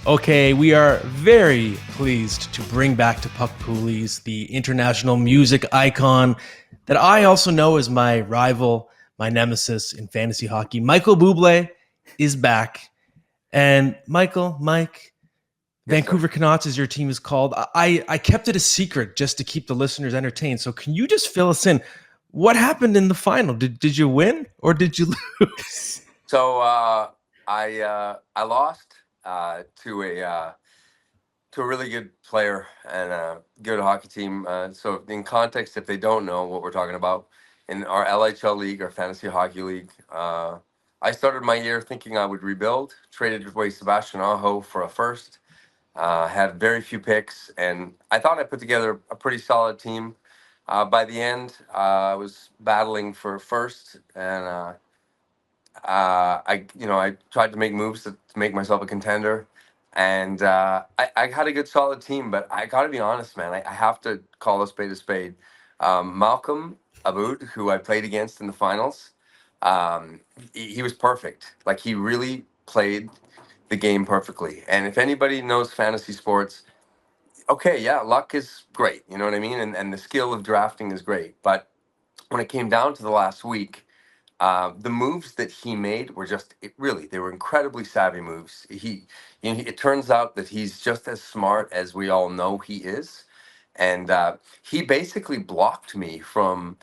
Okay, we are very pleased to bring back to Puck Poolies the international music icon that I also know as my rival, my nemesis in fantasy hockey. Michael Bublé is back. And Mike, Yes, sir. Vancouver Canucks, as your team is called. I kept it a secret just to keep the listeners entertained. So can you just fill us in? What happened in the final? Did you win or did you lose? So I lost to a really good player and a good hockey team. So in context, if they don't know what we're talking about, in our LHL league, our fantasy hockey league, I started my year thinking I would rebuild. Traded away Sebastian Aho for a first. Had very few picks, and I thought I put together a pretty solid team. By the end, I was battling for first, and I tried to make moves to make myself a contender, and I had a good solid team. But I got to be honest, man, I have to call a spade a spade. Malcolm Aboud, who I played against in the finals, he was perfect. Like, he really played the game perfectly. And if anybody knows fantasy sports, okay, yeah, luck is great. You know what I mean? And the skill of drafting is great. But when it came down to the last week, the moves that he made were they were incredibly savvy moves. It turns out that he's just as smart as we all know he is. And he basically blocked me from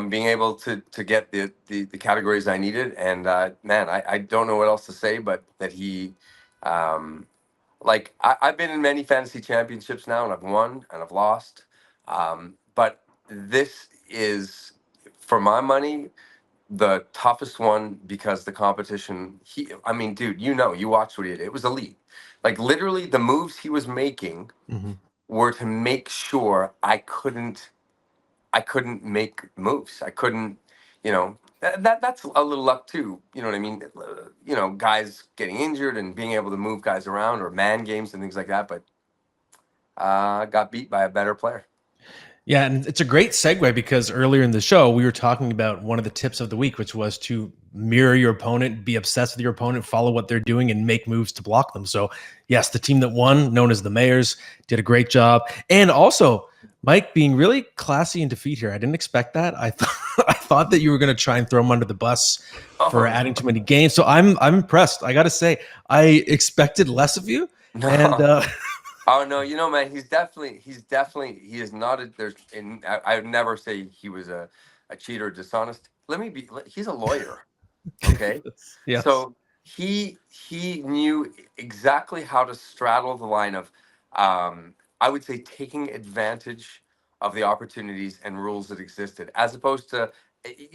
being able to get the categories I needed. And man, I don't know what else to say, but that um, I've been in many fantasy championships now, and I've won and I've lost. But this is, for my money, the toughest one, because the competition, I mean, dude, you watched what he did. It was elite. Like, literally, the moves he was making Mhm. were to make sure I couldn't make moves. I couldn't, that's a little luck too. You know what I mean? Guys getting injured and being able to move guys around, or man games and things like that. But got beat by a better player. Yeah, and it's a great segue because earlier in the show, we were talking about one of the tips of the week, which was to mirror your opponent, be obsessed with your opponent, follow what they're doing, and make moves to block them. So, yes, the team that won, known as the Mayors, did a great job. And also, Mike being really classy in defeat here. I didn't expect that. I thought I thought that you were going to try and throw him under the bus for Oh, adding too many games. So I'm impressed. I got to say, I expected less of you, and no. Oh no, man, he is not I would never say he was a cheater or dishonest. He's a lawyer. Okay. yes. So he knew exactly how to straddle the line of, I would say, taking advantage of the opportunities and rules that existed, as opposed to,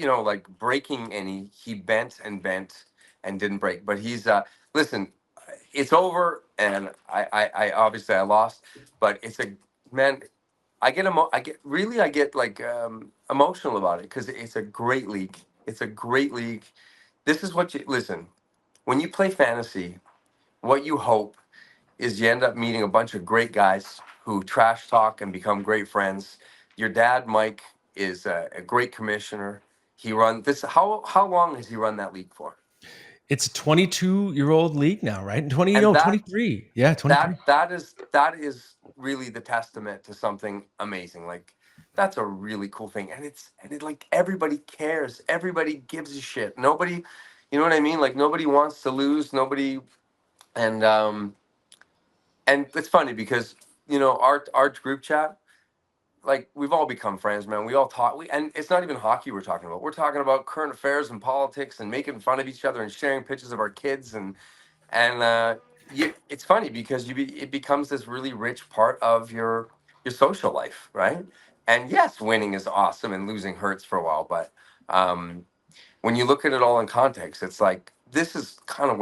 like, breaking any. He bent and didn't break. But listen, it's over, and I obviously I lost, but it's a man. I get like emotional about it, because it's a great league. It's a great league. This is what you listen. When you play fantasy, what you hope is you end up meeting a bunch of great guys who trash talk and become great friends. Your dad, Mike, is a great commissioner. He run this. How long has he run that league for? It's a 22-year-old league now, right? 20, And no, that 23. Yeah, 23. that is really the testament to something amazing. Like, that's a really cool thing, and it, like, everybody cares. Everybody gives a shit. Nobody, you know what I mean? Like, nobody wants to lose. Nobody, and it's funny because our group chat, like, we've all become friends, man. We all talk. And it's not even hockey we're talking about. We're talking about current affairs and politics and making fun of each other and sharing pictures of our kids, and it's funny because it becomes this really rich part of your social life, right? And yes, winning is awesome and losing hurts for a while, but um, when you look at it all in context, it's like, this is kind of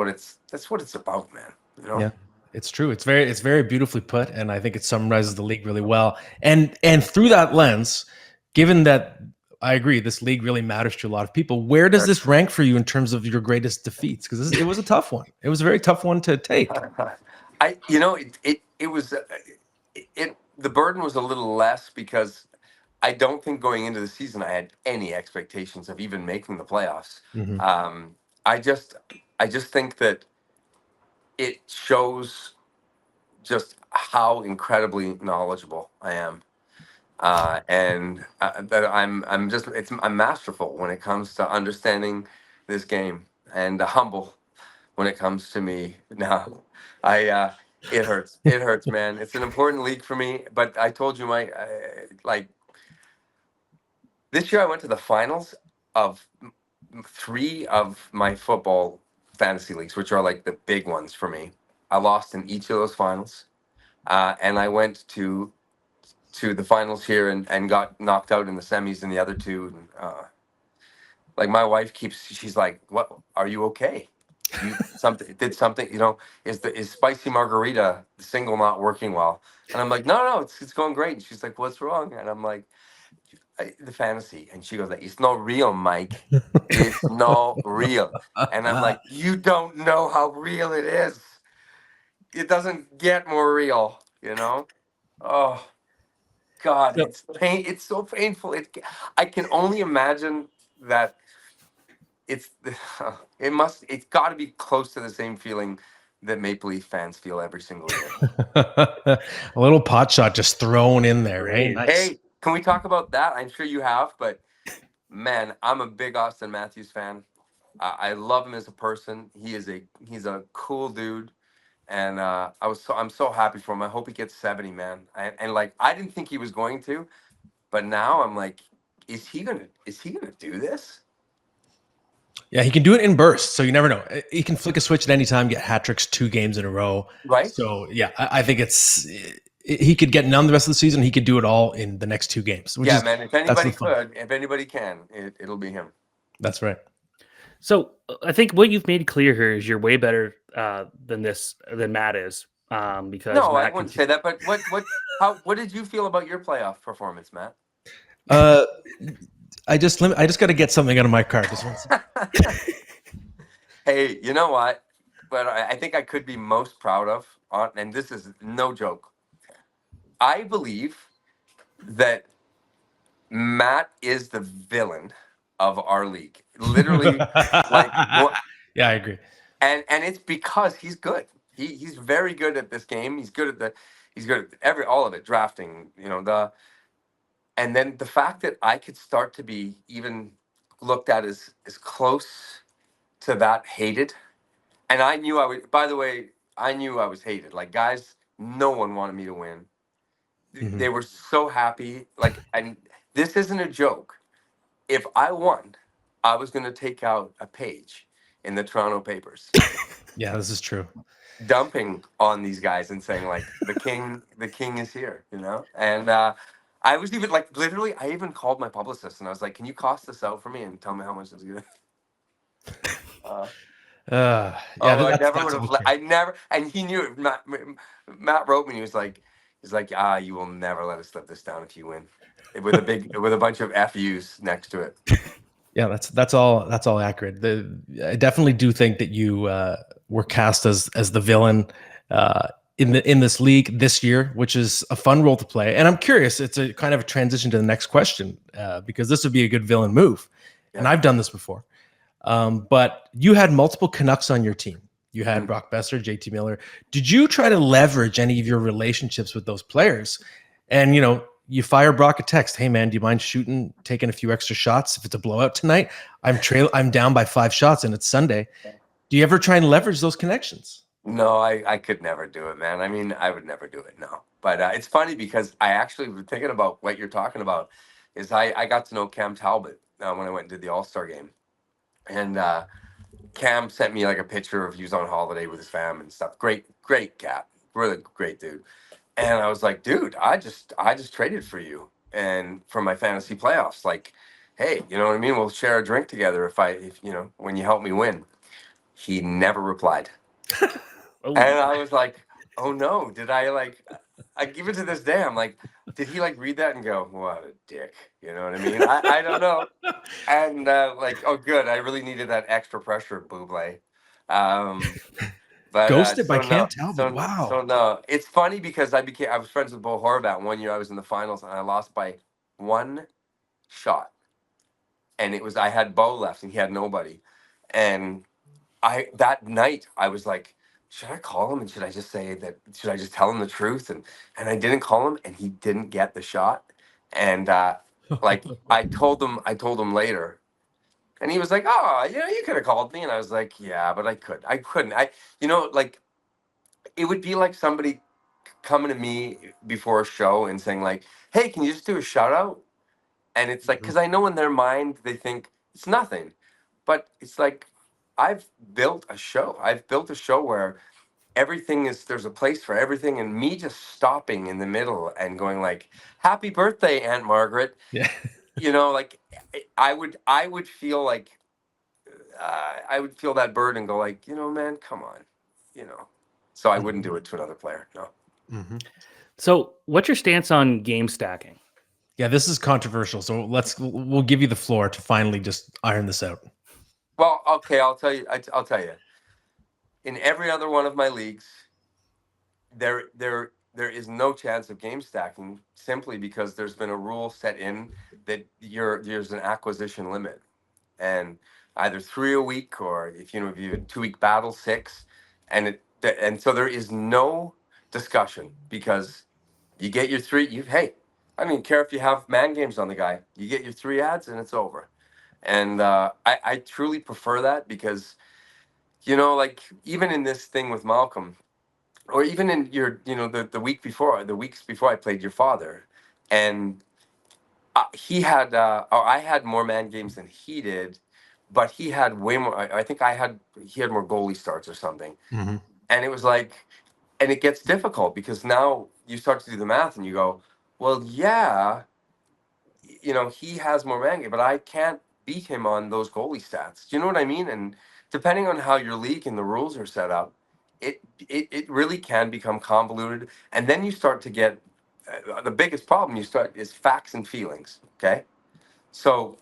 that's what it's about, man. You know? Yeah, it's true. It's very beautifully put, and I think it summarizes the league really well. And through that lens, given that I agree, this league really matters to a lot of people. Where does this rank for you in terms of your greatest defeats? Because it was a tough one. It was a very tough one to take. The burden was a little less, because I don't think going into the season I had any expectations of even making the playoffs. Mhm. Um, I just think that it shows just how incredibly knowledgeable I am. And that I'm masterful when it comes to understanding this game, and humble when it comes to me. Now, it hurts. It hurts, man. It's an important league for me. But I told you, like this year, I went to the finals of three of my football fantasy leagues, which are like the big ones for me. I lost in each of those finals, and I went to the finals here and got knocked out in the semis in the other two. And, like my wife she's like, "What? Are you okay? You something did something? Is spicy margarita the single not working well?" And I'm like, "No, it's going great." And she's like, "What's wrong?" And I'm like, "The fantasy." And she goes, like, "It's not real, Mike. It's not real." And I'm like, "You don't know how real it is. It doesn't get more real, you know." Oh God, So it's pain. It's so painful. I can only imagine that it's it's got to be close to the same feeling that Maple Leaf fans feel every single year. A little pot shot just thrown in there. Hey, great. nice. Hey, can we talk about that? I'm sure you have, but man, I'm a big Auston Matthews fan. I love him as a person. He's a cool dude, and I'm so happy for him. I hope he gets 70, man. And like I didn't think he was going to, but now I'm like, is he gonna do this? Yeah, he can do it in bursts, so you never know. He can flick a switch at any time, get hat tricks 2 games in a row. Right? So yeah, I think he could get none the rest of the season. He could do it all in the next 2 games, which Yeah, is man. If that's the anybody fun. could, if anybody can, it'll be him. That's right. So I think what you've made clear here is you're way better than Matt is, because No, I Matt wouldn't say that. But what did you feel about your playoff performance, Matt? Uh, I just got to get something out of my car. Just one second. Hey, you know what? But I think I could be most proud of, and this is no joke. I believe that Matt is the villain of our league. Literally, like what? Yeah, I agree. And it's because he's good. He's very good at this game. He's good at all of it, drafting. And then the fact that I could start to be even looked at as close to that hated. And I knew I would, by the way, I knew I was hated. Like, guys, no one wanted me to win. Mhm. They were so happy. Like, and this isn't a joke. If I won, I was going to take out a page in the Toronto papers, Yeah, this is true. dumping on these guys and saying, like, the king is here, you know? And I was even, like, literally, I even called my publicist and I was like, can you cost this out for me and tell me how much it's going to. Yeah, Oh, I never that's would always have. true. I never, and he knew it. Matt wrote me. He's like, you will never let us live this down if you win, with a bunch of FUs next to it. Yeah, that's all accurate. I definitely do think that you were cast as the villain in this league this year, which is a fun role to play. And I'm curious, it's a kind of a transition to the next question because this would be a good villain move, and Yeah. I've done this before. But you had multiple Canucks on your team. You had Mm. Brock Besser, JT Miller. Did you try to leverage any of your relationships with those players? And you fire Brock a text, "Hey man, do you mind taking a few extra shots if it's a blowout tonight? I'm down by 5 shots and it's Sunday." Do you ever try and leverage those connections? No, I could never do it, man. I mean, I would never do it. No, but it's funny because I actually was thinking about what you're talking about. Is I got to know Cam Talbot when I went and did the All Star game, and Cam sent me like a picture of he was on holiday with his fam and stuff. Great cat, really great dude. And I was like, dude, I just traded for you and for my fantasy playoffs. Like, hey, you know what I mean? We'll share a drink together if when you help me win. He never replied. Oh, And I was like, oh no, did I give it to this day. I'm like, did he like read that and go, what a dick? You know what I mean? I don't know. And like, oh good, I really needed that extra pressure, Bublé. Um, but Ghosted by so Cam no, Talbot. so Wow. no. It's funny because I was friends with Bo Horvat one year. I was in the finals and I lost by one shot, and I had Bo left and he had nobody, and I that night I was like, should I call him and should I just say that? Should I just tell him the truth? And I didn't call him, and he didn't get the shot. And like I told him later, and he was like, "Oh, you could have called me." And I was like, "Yeah, but I couldn't. Like it would be like somebody coming to me before a show and saying like, "Hey, can you just do a shout out?" And it's like, Mhm. because I know in their mind they think it's nothing, but it's like I've built a show. I've built a show where there's a place for everything, and me just stopping in the middle and going like, "Happy birthday, Aunt Margaret." Yeah. Like I would feel like I would feel that burden and go like, man, come on, you know. So I wouldn't do it to another player. No. Mhm. So, what's your stance on game stacking? Yeah, this is controversial. So we'll give you the floor to finally just iron this out. Well, okay, I'll tell you. I'll tell you. In every other one of my leagues, there is no chance of game stacking simply because there's been a rule set in that there's an acquisition limit, and either 3 a week, or if you have a 2 week battle, 6, and so there is no discussion because you get your three. Hey, I don't even care if you have man games on the guy. You get your 3 ads and it's over. And I truly prefer that because like even in this thing with Malcolm, or even in your the weeks before I played your father, and he had or I had more man games than he did, but he had way more. I think he had more goalie starts or something, Mhm. and it was like, and it gets difficult because now you start to do the math and you go, well, yeah, he has more man game, but I can't beat him on those goalie stats. Do you know what I mean? And depending on how your league and the rules are set up, it really can become convoluted, and then you start to get the biggest problem you start is facts and feelings. Okay, so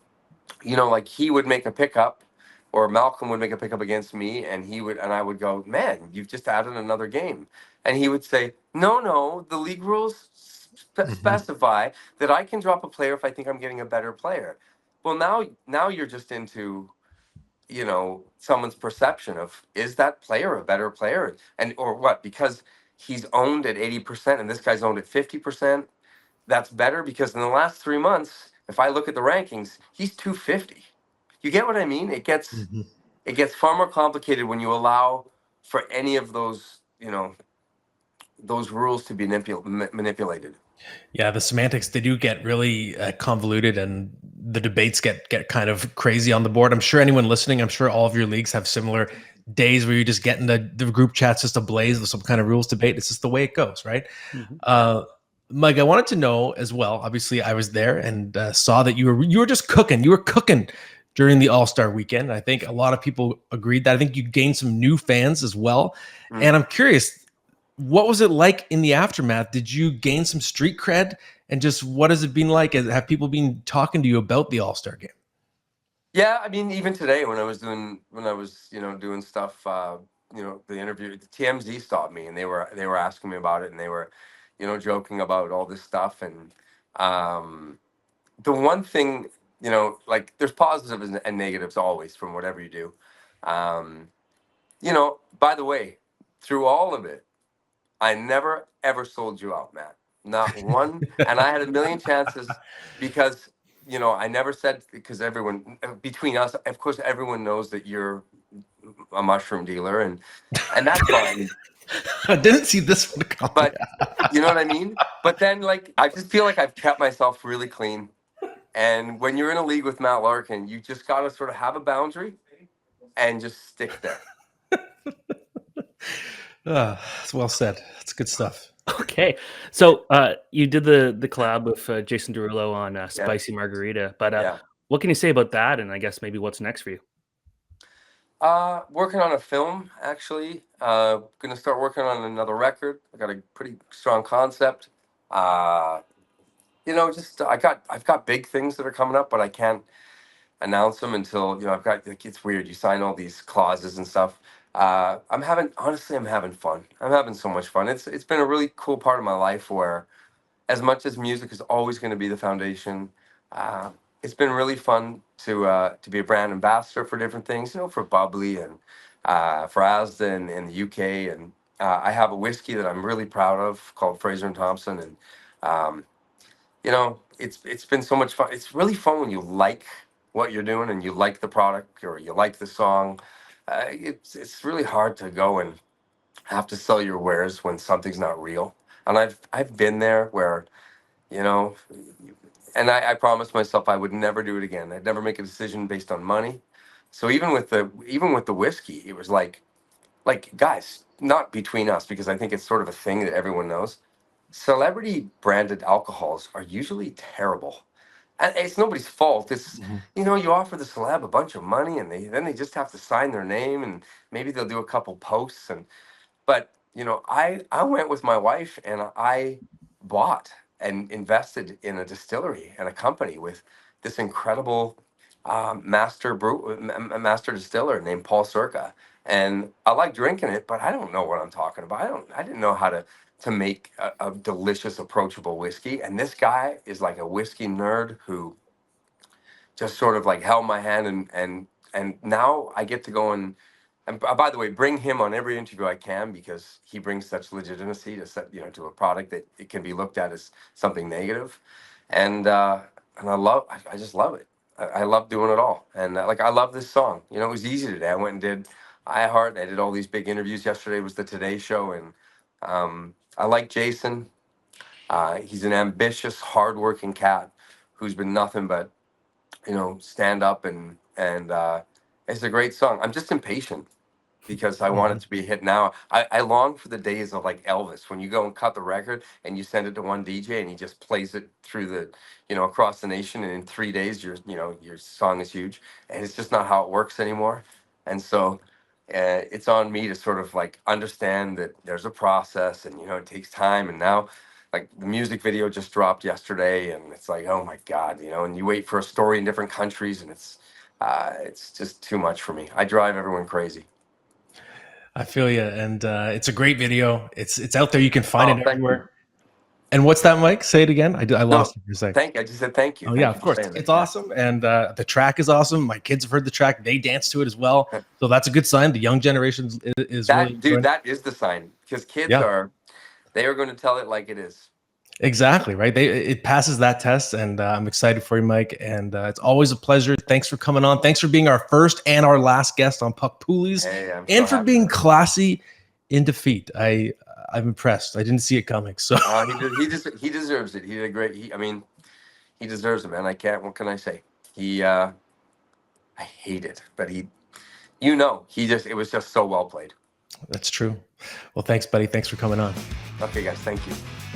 like he would make a pickup, or Malcolm would make a pickup against me, and I would go, man, you've just added another game, and he would say, no, the league rules Mhm. specify that I can drop a player if I think I'm getting a better player. Well, now you're just into someone's perception of, is that player a better player, and or what, because he's owned at 80% and this guy's owned at 50%. That's better because in the last 3 months, if I look at the rankings, he's 250. You get what I mean? Mhm. It gets far more complicated when you allow for any of those rules to be manipulated. Yeah, the semantics, they do get really convoluted, and the debates get kind of crazy on the board. I'm sure anyone listening, I'm sure all of your leagues have similar days where you just get in the group chats just ablaze with some kind of rules debate. It's just the way it goes, right? Mhm. Uh, Mike, I wanted to know as well. Obviously, I was there and saw that you were just cooking. You were cooking during the All Star weekend. I think a lot of people agreed that. I think you gained some new fans as well. Mm. And I'm curious, what was it like in the aftermath? Did you gain some street cred? And just what has it been like? Have people been talking to you about the All Star game? Yeah, I mean, even today when I was doing stuff, the interview, the TMZ stopped me and they were asking me about it, and they were joking about all this stuff. And um, the one thing, like there's positives and negatives always from whatever you do. Um, by the way, through all of it, I never ever sold you out, Matt. Not one. And I had a million chances because I never said, because everyone between us, of course, everyone knows that you're a mushroom dealer, and that's fine. I didn't see this one coming. But you know what I mean? But then, like, I just feel like I've kept myself really clean. And when you're in a league with Matt Larkin, you just got to sort of have a boundary and just stick there. It's well said. That's good stuff. Okay, so you did the collab with Jason Derulo on Yeah, Spicy Margarita, but yeah. what can you say about that? And I guess maybe what's next for you? Working on a film, actually. Gonna start working on another record. I got a pretty strong concept. Uh, just I've got big things that are coming up, but I can't announce them until I've got, like, it's weird. You sign all these clauses and stuff. I'm having fun. I'm having so much fun. It's been a really cool part of my life where, as much as music is always going to be the foundation, uh, it's been really fun to be a brand ambassador for different things, for Bubbly and for Asda in the UK, and I have a whiskey that I'm really proud of called Fraser and Thompson, and um, it's been so much fun. It's really fun when you like what you're doing and you like the product or you like the song. It's really hard to go and have to sell your wares when something's not real. And I've been there where, you know, and I promised myself I would never do it again. I'd never make a decision based on money. So even with the whiskey, it was like guys, not between us, because I think it's sort of a thing that everyone knows. Celebrity branded alcohols are usually terrible. And it's nobody's fault. It's, Mhm. you offer the celeb a bunch of money and they just have to sign their name, and maybe they'll do a couple posts, and but I went with my wife and I bought and invested in a distillery and a company with this incredible master distiller named Paul Circa. And I like drinking it, but I don't know what I'm talking about. I didn't know how to make a delicious, approachable whiskey. And this guy is like a whiskey nerd who just sort of like held my hand, and now I get to go and by the way, bring him on every interview I can, because he brings such legitimacy to a product that it can be looked at as something negative, and I just love it. I love doing it all, and like I love this song. It was easy today. I went and did iHeart. I did all these big interviews. Yesterday was the Today Show, and I like Jason. He's an ambitious, hardworking cat who's been nothing but stand up, and it's a great song. I'm just impatient because I want it Mhm. to be a hit now. I long for the days of like Elvis, when you go and cut the record and you send it to one DJ and he just plays it through across the nation, and in 3 days your song is huge. And it's just not how it works anymore. And so it's on me to sort of like understand that there's a process, and it takes time. And now, like, the music video just dropped yesterday, and it's like, oh my God, and you wait for a story in different countries, and it's just too much for me. I drive everyone crazy. I feel you, and it's a great video. It's out there. You can find Oh, it thank you. everywhere. And what's that, Mike? Say it again. I No, lost it for a sec. I just said thank you. Oh yeah, Thank you of for course. saying that. It's Yeah. awesome, and the track is awesome. My kids have heard the track; they dance to it as well. So that's a good sign. The young generation is really That dude, enjoying it. that is the sign, because Yeah, they are going to tell it like it is. exactly. Right. It passes that test, and I'm excited for you, Mike. And it's always a pleasure. Thanks for coming on. Thanks for being our first and our last guest on Puck Poolies, Hey, I'm so and for happy. being classy in defeat. I'm impressed. I didn't see it coming. So He deserves it. He did a great. I mean, he deserves it, man. I can't. What can I say? I hate it, but it was just so well played. that's true. Well, thanks, buddy. Thanks for coming on. Okay, guys, thank you.